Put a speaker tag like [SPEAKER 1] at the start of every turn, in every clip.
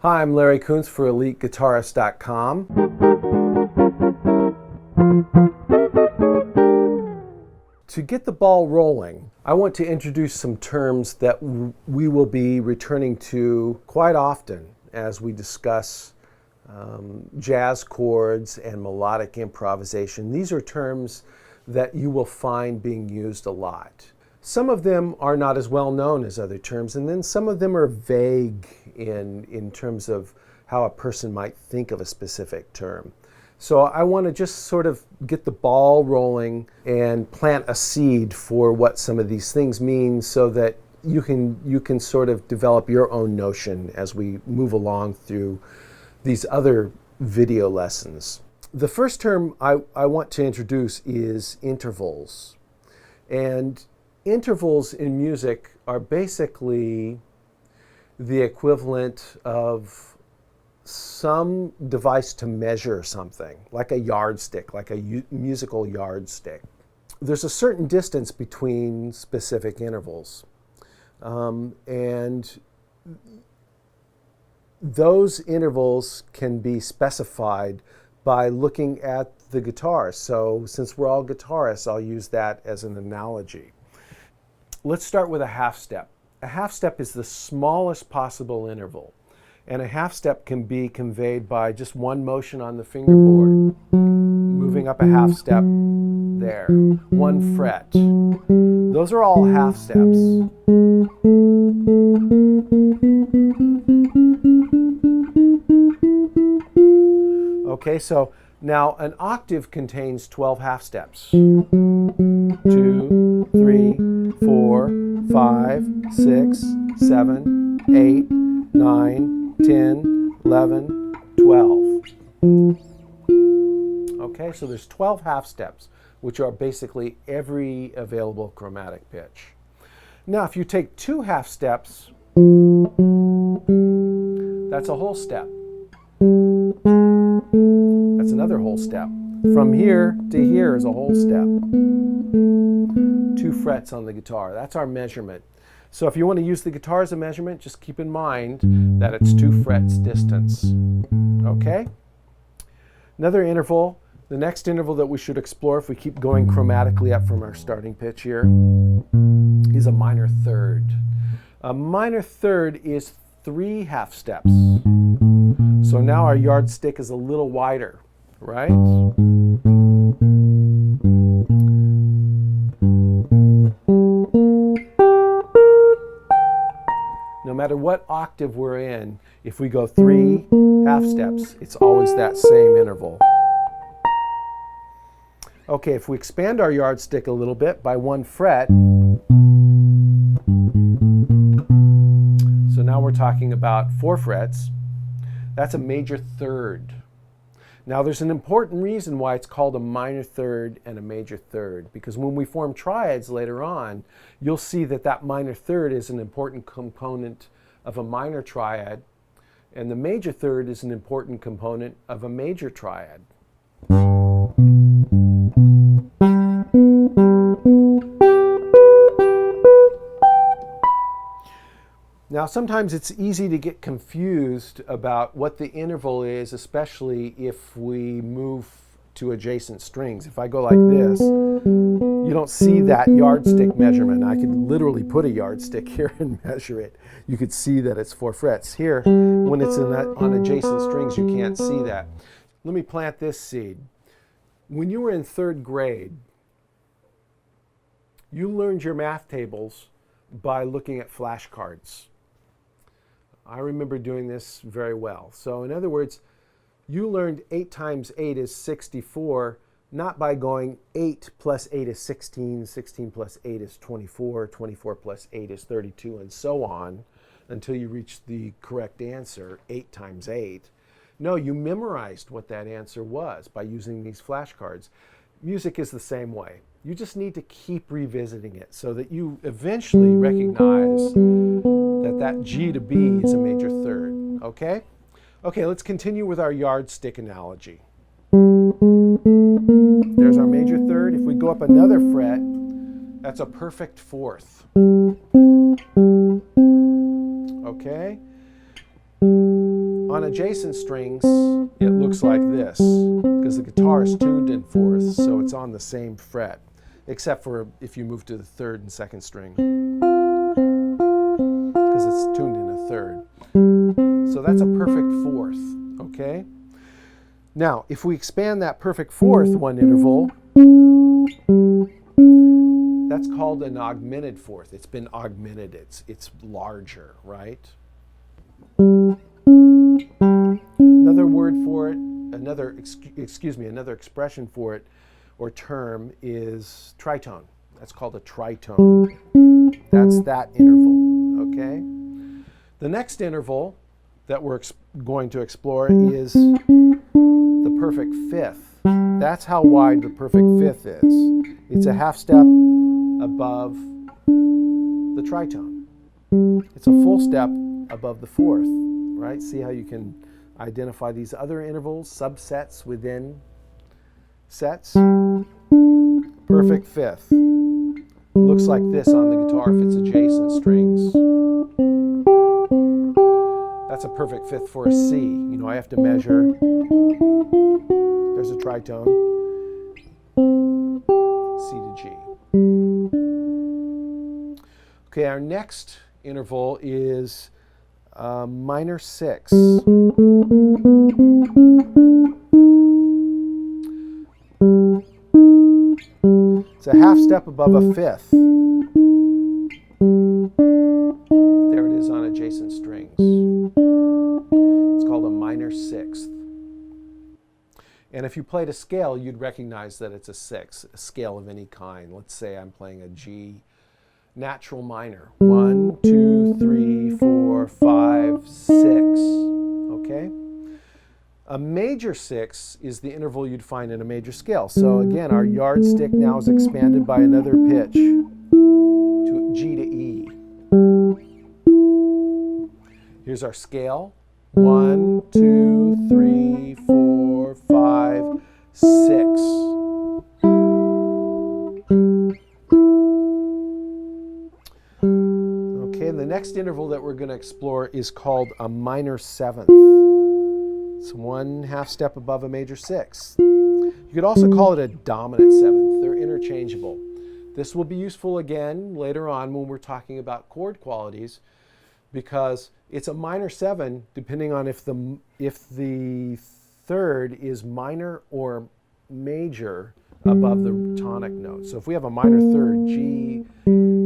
[SPEAKER 1] Hi, I'm Larry Koonse for EliteGuitarist.com. To get the ball rolling, I want to introduce some terms that we will be returning to quite often as we discuss jazz chords and melodic improvisation. These are terms that you will find being used a lot. Some of them are not as well known as other terms, and then some of them are vague in terms of how a person might think of a specific term. So I want to just sort of get the ball rolling and plant a seed for what some of these things mean so that you can sort of develop your own notion as we move along through these other video lessons. The first term I want to introduce is intervals. And intervals in music are basically the equivalent of some device to measure something, like a yardstick, like a musical yardstick. There's a certain distance between specific intervals. And those intervals can be specified by looking at the guitar. So since we're all guitarists, I'll use that as an analogy. Let's start with a half step. A half step is the smallest possible interval. And a half step can be conveyed by just one motion on the fingerboard, moving up a half step there, one fret. Those are all half steps. Okay, so now an octave contains 12 half steps. 2, 3, 4, 5, 6, 7, 8, 9, 10, 11, 12. Okay, so there's 12 half steps, which are basically every available chromatic pitch. Now, if you take 2 half steps, that's a whole step. That's another whole step. From here to here is a whole step. 2 frets on the guitar. That's our measurement. So if you want to use the guitar as a measurement, just keep in mind that it's 2 frets distance. Okay? Another interval, the next interval that we should explore if we keep going chromatically up from our starting pitch here, is a minor third. A minor third is 3 half steps. So now our yardstick is a little wider, right? No matter what octave we're in, if we go 3 half steps, it's always that same interval. Okay, if we expand our yardstick a little bit by 1 fret, so now we're talking about 4 frets, that's a major third. Now there's an important reason why it's called a minor third and a major third, because when we form triads later on, you'll see that that minor third is an important component of a minor triad, and the major third is an important component of a major triad. Now, sometimes it's easy to get confused about what the interval is, especially if we move to adjacent strings. If I go like this, you don't see that yardstick measurement. I could literally put a yardstick here and measure it. You could see that it's 4 frets. Here, when it's on adjacent strings, you can't see that. Let me plant this seed. When you were in 3rd grade, you learned your math tables by looking at flashcards. I remember doing this very well. So in other words, you learned 8 times 8 is 64, not by going 8 plus 8 is 16, 16 plus 8 is 24, 24 plus 8 is 32, and so on, until you reached the correct answer, 8 times 8. No, you memorized what that answer was by using these flashcards. Music is the same way. You just need to keep revisiting it so that you eventually recognize that G to B is a major third, okay? Okay, let's continue with our yardstick analogy. There's our major third. If we go up another fret, that's a perfect 4th. Okay? On adjacent strings, it looks like this, because the guitar is tuned in fourth, so it's on the same fret, except for if you move to the third and second string, because it's tuned in a third. So that's a perfect fourth, okay? Now, if we expand that perfect fourth one interval, that's called an augmented fourth. It's been augmented. It's larger, right? Another word for it, another expression for it or term is tritone. That's called a tritone. That's that interval, okay? The next interval that we're going to explore is the perfect fifth. That's how wide the perfect fifth is. It's a half step above the tritone. It's a full step above the fourth, right? See how you can identify these other intervals, subsets within sets? Perfect fifth. Looks like this on the guitar if it's adjacent strings. That's a perfect fifth for a C. You know, I have to measure. There's a tritone. C to G. Okay, our next interval is minor six. It's a half step above a fifth. There it is on adjacent strings. It's called a minor sixth. And if you played a scale, you'd recognize that it's a sixth, a scale of any kind. Let's say I'm playing a G natural minor. 1, 2, 3, 4, 5, 6. Okay? A major six is the interval you'd find in a major scale. So again, our yardstick now is expanded by another pitch to G to E. Here's our scale. 1, 2, 3, 4, 5, 6. Okay, and the next interval that we're going to explore is called a minor seventh. It's one half step above a major sixth. You could also call it a dominant seventh. They're interchangeable. This will be useful again later on when we're talking about chord qualities, because it's a minor seven depending on if the third is minor or major above the tonic note. So if we have a minor third, G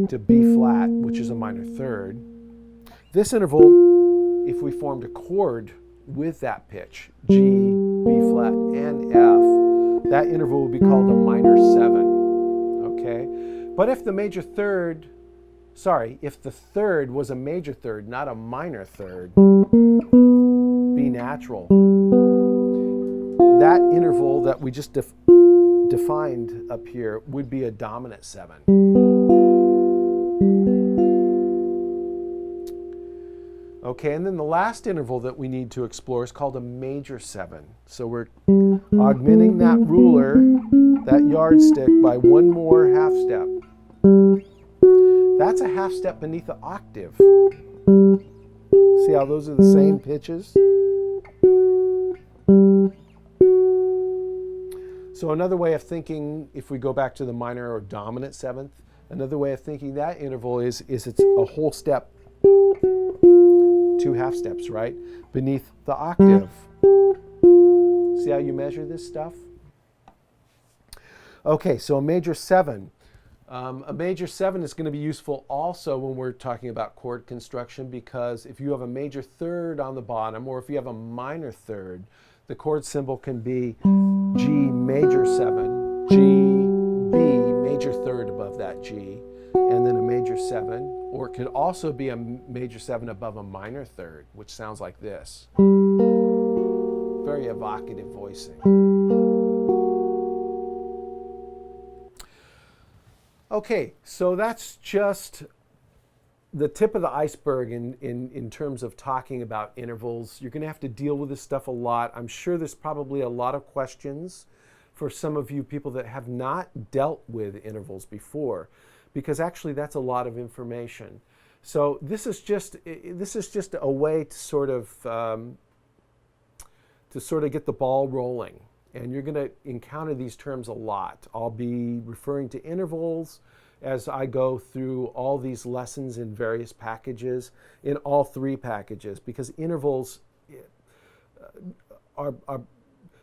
[SPEAKER 1] to B flat, which is a minor third, this interval, if we formed a chord with that pitch, G, B flat, and F, that interval would be called a minor seven, okay? But if the third was a major third, not a minor third, B natural, that interval that we just defined up here would be a dominant seven. Okay, and then the last interval that we need to explore is called a major seven. So we're augmenting that ruler, that yardstick, by one more half step. That's a half step beneath the octave. See how those are the same pitches? So another way of thinking, if we go back to the minor or dominant seventh, another way of thinking that interval is it's a whole step, two half steps, right, beneath the octave. See how you measure this stuff? Okay, so a major seven. A major seven is going to be useful also when we're talking about chord construction, because if you have a major third on the bottom, or if you have a minor third, the chord symbol can be G major seven, G, B major third above that G, and then a major seven, or it could also be a major seven above a minor third, which sounds like this. Very evocative voicing. Okay, so that's just the tip of the iceberg in terms of talking about intervals. You're going to have to deal with this stuff a lot. I'm sure there's probably a lot of questions for some of you people that have not dealt with intervals before, because actually that's a lot of information. So this is just a way to sort of to sort of get the ball rolling. And you're going to encounter these terms a lot. I'll be referring to intervals as I go through all these lessons in various packages, in all three packages, because intervals are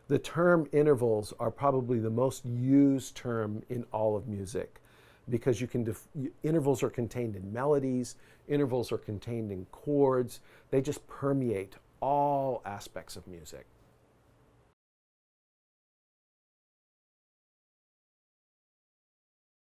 [SPEAKER 1] the term intervals are probably the most used term in all of music, because you can intervals are contained in melodies, intervals are contained in chords. They just permeate all aspects of music.